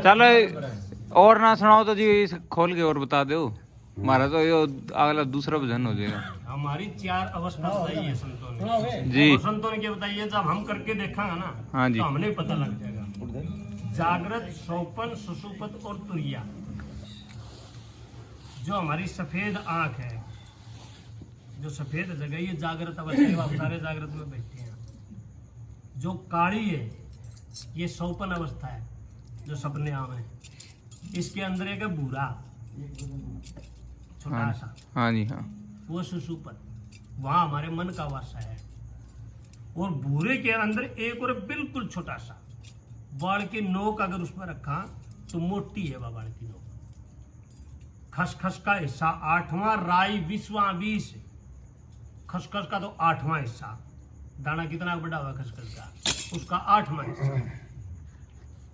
चलो और ना सुनाओ तो जी खोल के और बता दो। हमारा तो ये अगला दूसरा भजन हो जाएगा। हमारी 4 अवस्था बताई है संतों ने जी। संतों ने क्या बताइए, जब हम करके देखांगा ना हाँ जी। तो हमने पता लग जाएगा। जागृत, स्वप्न, सुषुप्त और तुरिया। जो हमारी सफेद आंख है, जो सफेद जगह, ये जागृत अवस्था है, आप सारे जागृत में बैठे हैं। जो काली है ये स्वप्न अवस्था है, जो सपने आम है। इसके अंदर एक भूरा छोटा सा, हाँ जी हाँ, वो सुषुप्त, वहां हमारे मन का वासा है। और भूरे के अंदर एक और बिल्कुल छोटा सा बाल की नोक, अगर उसमें रखा तो मोटी है वह बाल की नोक। खसखस का हिस्सा 8वां, राई 20वां, 20। खसखस का तो 8वां हिस्सा, दाना कितना बड़ा हुआ खसखस का, उसका 8वां हिस्सा।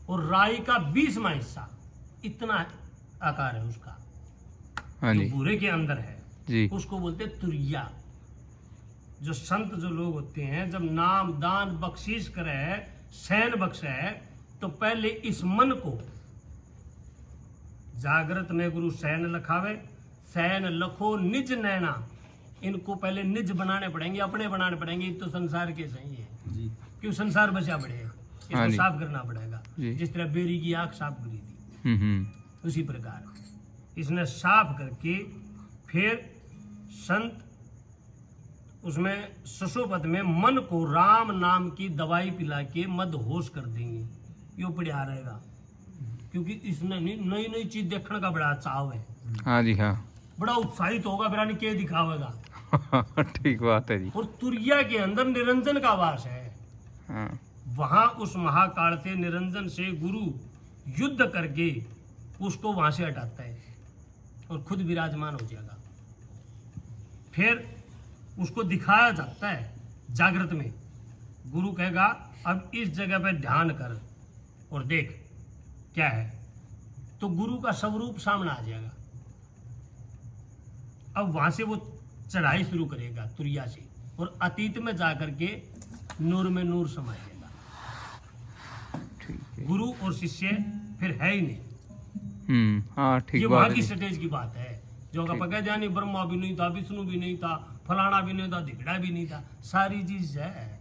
और राई का 20वां हिस्सा, इतना आकार है उसका। हाँ जी। जो भूरे के अंदर है जी। उसको बोलते तुरिया। जो संत जो लोग होते हैं, जब नाम दान बख्शीश करे, सैन बख्शे, तो पहले इस मन को जागृत में गुरु सैन लखावे, सैन लखो निज नैना। इनको पहले निज बनाने पड़ेंगे, अपने बनाने पड़ेंगे। तो संसार के सही है जी, क्यों संसार बचा पड़ेगा, इसको साफ करना पड़ेगा। जिस तरह बेरी की आंख साफ करी थी, उसी प्रकार इसने साफ करके फिर संत उसमें सुषुप्त में मन को राम नाम की दवाई पिला के मदहोश कर देंगे। यो बढ़िया रहेगा, क्योंकि इसने नई नई चीज देखने का बड़ा चाव है। हाँ जी हाँ, बड़ा उत्साहित होगा, बिरानी के दिखावेगा। ठीक बात है जी। और तुरिया के अंदर निरंजन का वास है। हाँ। वहां उस महाकाल से, निरंजन से गुरु युद्ध करके उसको वहां से हटाता है और खुद विराजमान हो जाएगा। फिर उसको दिखाया जाता है जागृत में। गुरु कहेगा अब इस जगह पे ध्यान कर और देख क्या है, तो गुरु का स्वरूप सामने आ जाएगा। अब वहां से वो चढ़ाई शुरू करेगा तुरिया से, और अतीत में जाकर के नूर में नूर समा जाएगा। गुरु और शिष्य फिर है ही नहीं। हाँ ठीक। ये वहां की स्टेज की बात है। जो का पकड़ जानी, ब्रह्मा भी नहीं था, विष्णु भी नहीं था, फलाना भी नहीं था, धिकड़ा भी नहीं था, सारी चीज है।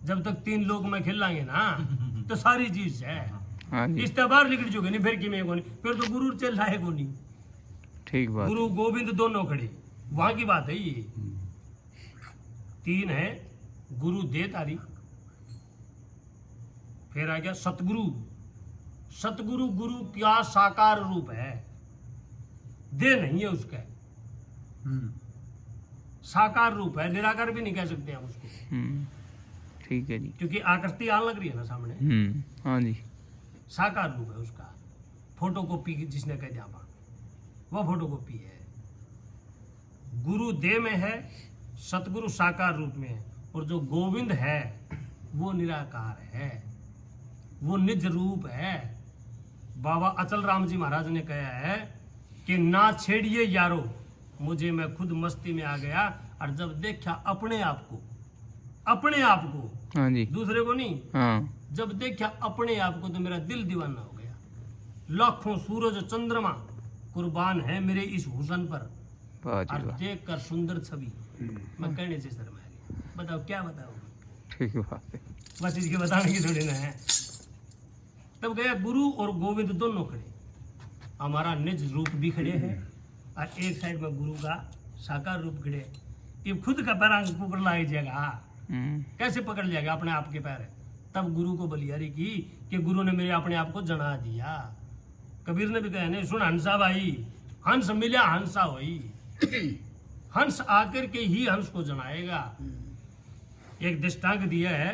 जब तक 3 लोग में खेलेंगे ना तो सारी चीज है। हाँ जी। इस बार निकल चुके नहीं, फिर कि मैं को नहीं, फिर तो गुरु चल रहा है को नहीं। ठीक बात। गुरु गोविंद दोनों खड़े, वहां की बात है ये। 3 है गुरु दे तारी, फिर आ गया सतगुरु। सतगुरु गुरु क्या साकार रूप है, दे नहीं है उसका, साकार रूप है, निराकार भी नहीं कह सकते हम उसको। ठीक है जी, क्योंकि आकृति आने लग रही है ना सामने। हाँ जी। साकार रूप है उसका, फोटोकॉपी जिसने कह दिया वो फोटोकॉपी है। गुरु देह में है, सतगुरु साकार रूप में है, और जो गोविंद है वो निराकार है, वो निज रूप है। बाबा अचल राम जी महाराज ने कहा है कि ना छेड़िए यारो मुझे, मैं खुद मस्ती में आ गया। और जब देखा अपने आप को, हाँ जी, दूसरे को नहीं, हाँ, जब देखा अपने आप को तो मेरा दिल दीवाना हो गया। लाखों सूरज चंद्रमा कुर्बान है मेरे इस हुसन पर, और देख कर सुंदर छवि मैं कहने से शर्मा गया। बताओ क्या बताओ, ठीक बात है, बस इसके बताने की थोड़ी ना है। तब गया गुरु और गोविंद दोनों खड़े, हमारा निज रूप भी खड़े हैं, और एक साइड में गुरु का साकार रूप खड़े। ये खुद का पैर ऊपर लाई जाएगा, कैसे पकड़ जाएगा अपने आप के पैर। तब गुरु को बलियारी की कि गुरु ने मेरे अपने आप को जना दिया। कबीर ने भी कहा नहीं, सुन हंसा भाई, हंस मिला हंसा होई, हंस आकर के ही हंस को जनाएगा। एक दृष्टांत दिया है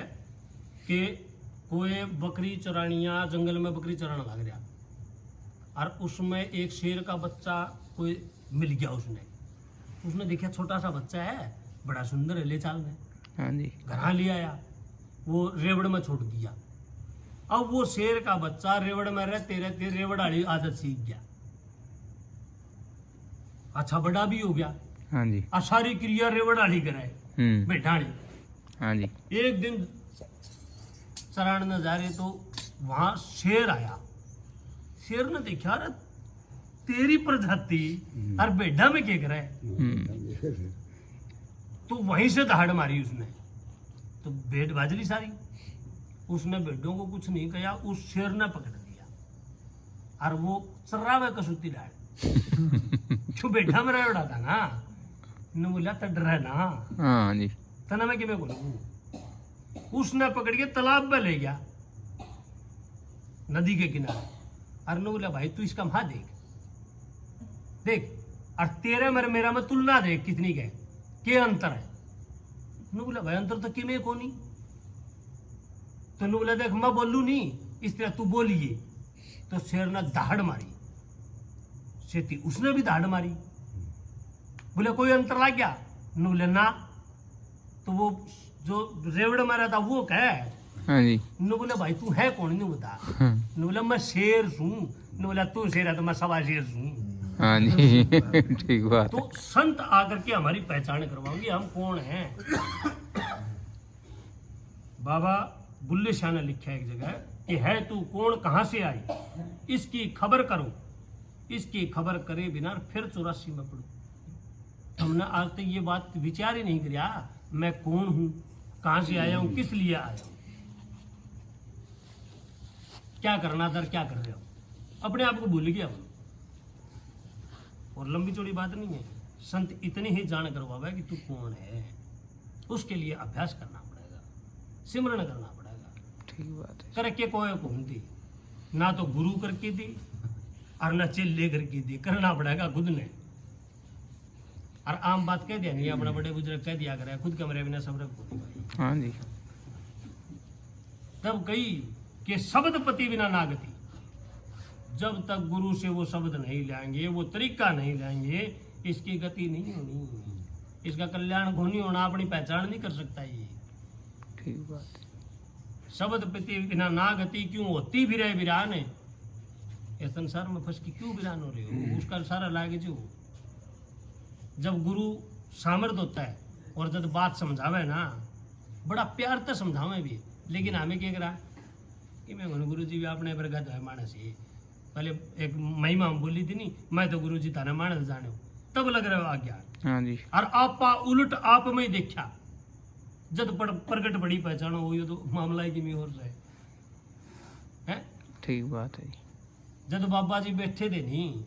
कि कोई बकरी चरानिया, जंगल में बकरी चराना लग गया, और उसमें एक शेर का बच्चा कोई मिल गया। उसने देखा छोटा सा बच्चा है, बड़ा सुंदर है, ले चाल में, हाँ जी, घर ले आया, वो रेवड़ में छोड़ दिया। अब वो शेर का बच्चा रेवड़ में रहते रहते रेवड़ वाली आदत सीख गया, अच्छा बड़ा भी हो गया। हाँ जी, सारी क्रिया रेवड़ वाली कराए, बेठाणी। हाँ जी। एक दिन चरान न जा रहे तो वहां शेर आया। शेर ने देखा, अरे तेरी प्रजाति और बेढ़ा में क्या करे, तो वहीं से दहाड़ मारी उसने, तो भेड़ बाजरी सारी। उसने भेड़ों को कुछ नहीं कहा, उस शेर ने पकड़ लिया और वो चर्रावे कसूती डाल जो बेटा मेरा उड़ा था ना, ने बोला तो डर है ना। हाँ जी। तना मैं कि बोलूं, उसने पकड़ के तालाब में ले गया, नदी के किनारे, और ने बोला भाई तू इसका महा देख देख, और तेरे मेरा में तुलना देख कितनी के अंतर है। ने बोला भाई अंतर तो किमें को नहीं। तो ने बोला देख मैं बोलू नहीं, इस तरह तू बोलिए। तो शेर ने दहाड़ मारी, सेती उसने भी दहाड़ मारी। बोले कोई अंतर लग गया? ने बोले ना। तो वो जो रेवड़ मारा था वो क्या है? हाँ जी। ने बोले भाई तू है कौन? नहीं बता। ने बोला मैं शेर हूँ। ने बोला तू शेर है तो मैं सवा शेर हूँ। हाँ जी। ठीक बात। तो संत आकर के हमारी पहचान करवाओगे हम कौन हैं। बाबा बुल्ले शाह ने लिखा है एक जगह कि है तू कौन, कहां से आई, इसकी खबर करो, इसकी खबर करे बिना फिर 84 में पढ़ो। हमने आज तक ये बात विचार ही नहीं किया मैं कौन हूं, कहां से आया हूं, किस लिए आया हूं, क्या करना था, क्या कर रहे हो, अपने आप को भूल गया हम। और लंबी चौड़ी बात नहीं है, संत इतनी ही जान करवावे कि तू कौन है। उसके लिए अभ्यास करना पड़ेगा, सिमरन करना पड़ेगा। ठीक बात है। करके कोई घूमती ना, तो गुरु करके दी और ना चेले करके दी, करना पड़ेगा खुद ने। और आम बात कह दिया नहीं, अपना बड़े बुजुर्ग कह दिया करे खुद कमरे बिना सब रख। हाँ जी। तब कही कि शब्द पति बिना नागति, जब तक गुरु से वो शब्द नहीं लाएंगे, वो तरीका नहीं लाएंगे, इसकी गति नहीं होनी, इसका कल्याण को नहीं होना, अपनी पहचान नहीं कर सकता ये। ठीक बात है। शब्द पति बिना नागति, क्यों होती भी रहे वीरान, ये संसार में फंस के क्यों वीरान हो रहे हो, उसका सारा लागे जो। जब गुरु सामर्थ होता है और जब बात समझावे ना, बड़ा प्यार से समझावे भी, लेकिन हमें क्या करा कि मैं गुरु जी भी अपने प्रगत है मानस ही। पहले एक महिमा हम बोली थी नहीं, मैं तो गुरु जी थाने मानस जाने हो, तब लग रहा हो आज्ञा। हाँ जी। और आपा उलट आप में ही देखा, जब प्रगट बड़ी पहचान हो, ये तो मामला ही कि मैं और है। ठीक बात है। जब बाबा जी बैठे थे नहीं,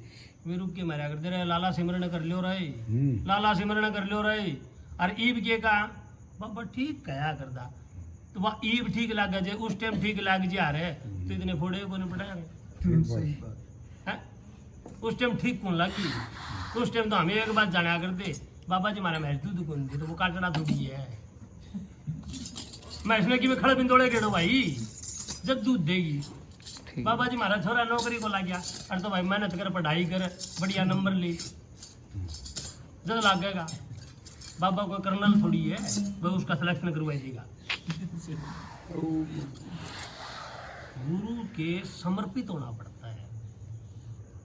वे रुक के मारा करते रहे, लाला सिमरन कर लियो रहे, लाला सिमरन कर लियो रहे। और ईब के कहा बाबा ठीक कहा करदा, तो वह ईब ठीक लग जाए, उस टाइम ठीक लग जा रहे तो इतने फोड़े को नहीं पटाएंगे। उस टाइम ठीक कौन लगी, उस टाइम तो हमें एक बात जाना करते, बाबा जी हमारा महज दूध कौन थे, तो वो काटना थोड़ी है। मैं इसमें कि मैं खड़े बिंदोड़े गेड़ो भाई, जब दूध देगी। बाबा जी हमारा छोरा नौकरी को लग गया, अरे तो भाई मेहनत कर, पढ़ाई कर, बढ़िया नंबर ले, जब लागेगा। बाबा को कर्नल थोड़ी है, वह उसका सिलेक्शन करवाई देगा। गुरु के समर्पित होना पड़ता है,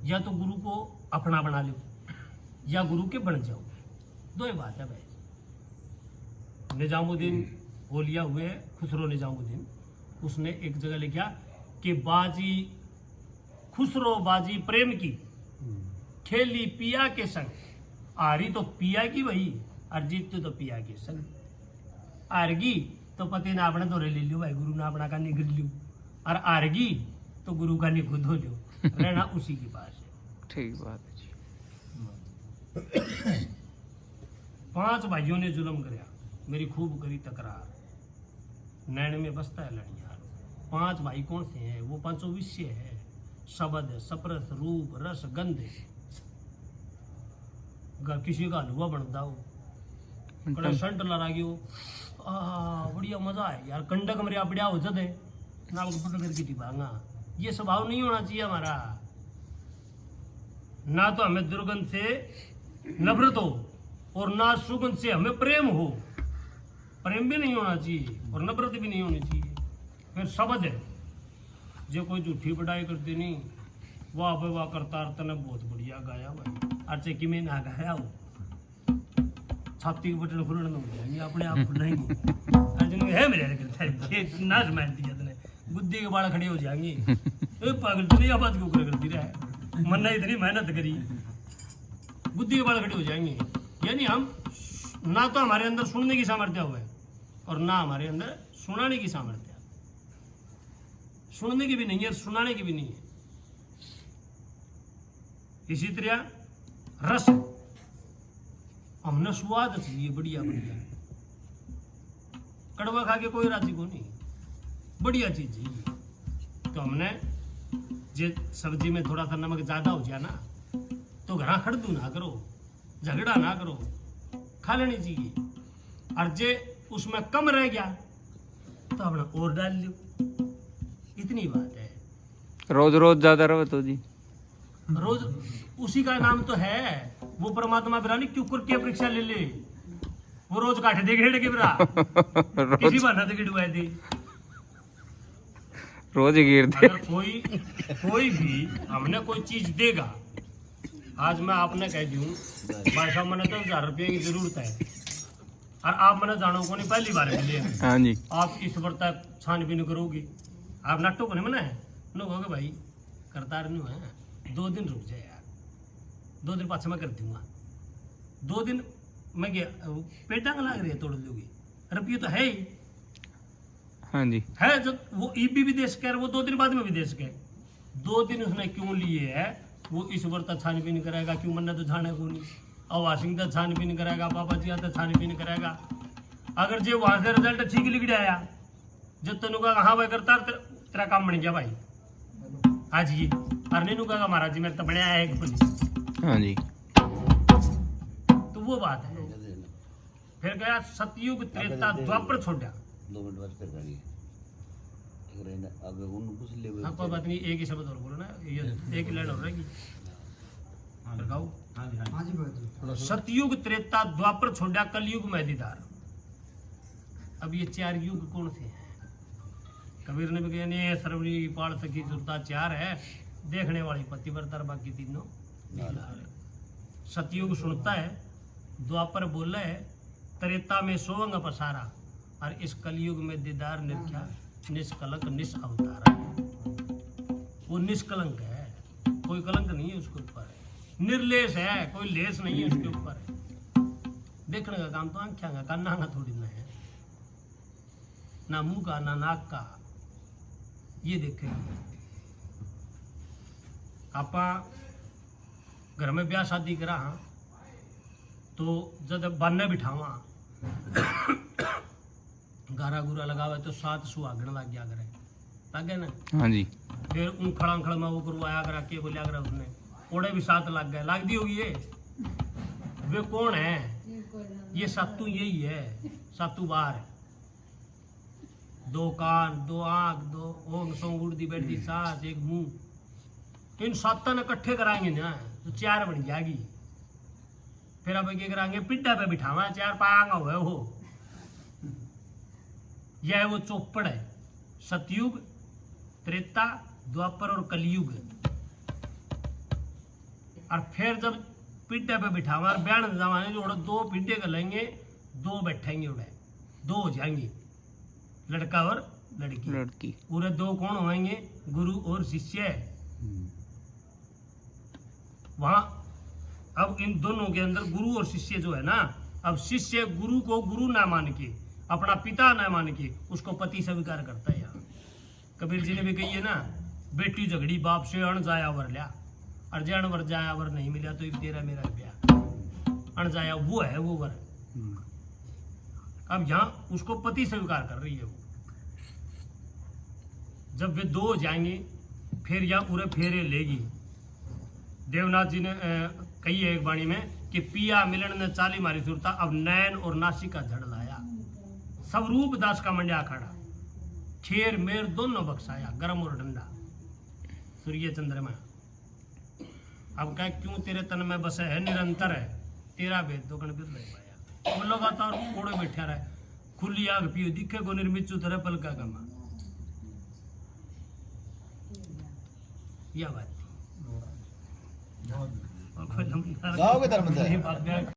या तो गुरु को अपना बना लो या गुरु के बन जाओ, दो ही बात है भाई। निजामुद्दीन ओलिया हुए, खुसरो निजामुद्दीन, उसने एक जगह लिखा कि बाजी खुसरो बाजी प्रेम की, खेली पिया के संग, आरी तो पिया की वही, और जीत तो पिया के संग। आरगी तो पति ने अपने दौरे ले लियो भाई, गुरु ने अपना का निगल लियो, और आरगी तो गुरु का निगो धो लियो, रहना उसी के पास है। ठीक बात है जी। 5 भाइयों ने जुल्म कराया, मेरी खूब करी तकरार, नैन में बसता है लड़ियार। 5 भाई कौन से हैं? वो 5 विषय है, शब्द, सप्रस, रूप, रस, गंध। किसी का हलवा बनता हो, कड़ा संट लड़ा गयो, बढ़िया मजा है यार, कंडक मरिया बढ़िया हो जाते ना, पट करके टिपांगा। ये स्वभाव नहीं होना चाहिए हमारा। ना तो हमें दुर्गंध से नफरत हो और ना सुगंध से हमें प्रेम हो। प्रेम भी नहीं होना चाहिए और नफरत भी नहीं होनी चाहिए। फिर शब्द है, जो कोई झूठी बढ़ाई करती नहीं, वाह भाई वाह करता, तने बहुत बढ़िया गाया भाई, अच्छे कि मैं ना गाया हो, छाती के बटन खुलने दो ये अपने आप खुल नहीं अर्जुन है मेरे ये नाच मार दिया तूने बुद्धि के बाल खड़े हो जाएंगे ए पागल तूने ये बात क्यों करती रहा मन ने इतनी मेहनत करी बुद्धि के बाल खड़े हो जाएंगे। यानी हम ना तो हमारे अंदर सुनने की सामर्थ्य हुआ और ना हमारे अंदर सुनाने की सामर्थ्य। सुनने की भी नहीं है, सुनाने की भी नहीं है। इसी तरह रस हमने स्वाद चाहिए बढ़िया बढ़िया, कड़वा खा के कोई राजी को नहीं, बढ़िया चीज चाहिए। तो हमने जे सब्जी में थोड़ा सा नमक ज्यादा हो जाए ना तो घरा खड़दू ना करो, झगड़ा ना करो, खा लेनी चाहिए। और जे उसमें कम रह गया तो अपना और डाल लो, इतनी बात है। रोज रोज ज्यादा रहो तो जी रोज उसी का नाम तो है वो परमात्मा बिरानी क्यों करके परीक्षा ले ले, वो रोज काटे दे घेड़ के बिरा किसी बहाना से गिड़वाए दे, रोज ही गिर दे। अगर कोई भी हमने कोई चीज देगा, आज मैं आपने कह दूं भाई साहब मैंने तो 1000 रुपये की जरूरत है और आप मैंने जानो को नहीं पहली बार मिले, हाँ जी, आप इस बार तक छानबीन करोगे, आप नाटो को नहीं मना है नो कहोगे भाई करता नहीं है 2 दिन रुक जाए यार, 2 दिन पाछा मैं कर दूंगा, 2 दिन मैं क्या पेटा का लाग रही है तोड़ लोगी, रुपये तो है ही हाँ जी, है जब वो ईबी भी दे सके वो 2 दिन बाद में भी दे सके। 2 दिन उसने क्यों लिए है, वो इस बार तक छानबीन करेगा क्यों, मन्ना तो छाने को नहीं, और वाशिंग तक छानबीन करेगा, पापा जी आता छानबीन करेगा। अगर जो वहां से रिजल्ट ठीक लिख आया जब तेन कहा हाँ भाई करता तेरा काम बन गया भाई आज ये, और नहीं कहा महाराज जी मेरे तो बनया है एक पुलिस, हाँ जी, तो वो बात है। फिर गया सतयुग त्रेता द्वापर छोड़ा, 2 मिनट बाद फिर करिए एक रहना आगे उन कुछ ले हाँ कोई बात नहीं, एक ही शब्द और बोलो ना, ये एक ही लाइन और रहेगी। फिर गाओ सतयुग त्रेता द्वापर छोड़ा कलयुग में दीदार। अब ये 4 युग कौन से हैं? कबीर ने भी कहा नहीं सरवरी पाल सखी सुरता 4 है, देखने वाली पतिव्रता बाकी तीनों नीलार है। सतयुग सुनता है, द्वापर बोला है, त्रेता में सोवंग पसारा, और इस कलयुग में दीदार निरख्या निष्कलंक निस अवतारा। वो निष्कलंक है, कोई कलंक नहीं है उसके ऊपर, निर्लेस है, कोई लेस नहीं है उसके ऊपर। देखने का काम तो आंखा का, काना का थोड़ी ना है, ना मुंह का ना नाक का। ये देखेंगे आप घर में ब्याह शादी करा तो जब बाने बिठावा गारा गुरा लगावे तो 7 सुहागण लग गया करे, लगे ना, हाँ जी, फिर उन खड़ा में वो करवाया करा के बोलिया करा उसने, ओड़े भी 7 लग गए, लग दी होगी ये। वे कौन है? ये सातू यही है, सातू बाहर है, 2 कान 2 आंख 2 ओंग सोंग उड़दी बैठती सांस 1 मुंह, इन 7 ने इकट्ठे कराएंगे ना तो 4 बन जाएगी। फिर अब क्या कराएंगे, पिड्डा पे बिठावा 4 पांगा हुआ हो। यह वो चौपड़ है, सतयुग त्रेता द्वापर और कलयुग। और फिर जब पिड्डे पे बिठावा और बैठ जमाने जो 2 पिड्डे कर लेंगे, 2 बैठेंगे उड़े, 2 हो जाएंगे, लड़का और लड़की। पूरे 2 कौन होंगे? गुरु और शिष्य। वहां अब इन दोनों के अंदर गुरु और शिष्य जो है ना, अब शिष्य गुरु को गुरु ना मान के, अपना पिता ना मान के उसको पति स्वीकार करता है। यहाँ कबीर जी ने भी कही है ना, बेटी झगड़ी बाप से अण जाया वर लिया, और जन वर जाया वर नहीं मिला तो तेरा मेरा ब्याह। अण जाया वो है वो वर। अब यहाँ उसको पति स्वीकार कर रही है वो। जब वे 2 हो जाएंगे फिर यहाँ पूरे फेरे लेगी। देवनाथ जी ने कही है एक वाणी में कि पिया मिलन ने 40 मारी सुरता, अब नैन और नासिका झड़ लाया, सब रूप दास का मंडिया खड़ा, छेर मेर दोनों बख्शाया, गर्म और ठंडा सूर्य चंद्रमा। अब कह क्यों तेरे तन में बसे है निरंतर है, तेरा भेद तो गण नहीं पाया। वो लगातार कोड़े बैठा रहे, खुली आग पियो दिखे को निर्मित तरह पल का गमा। यह बात गाँव के धर्म से थी।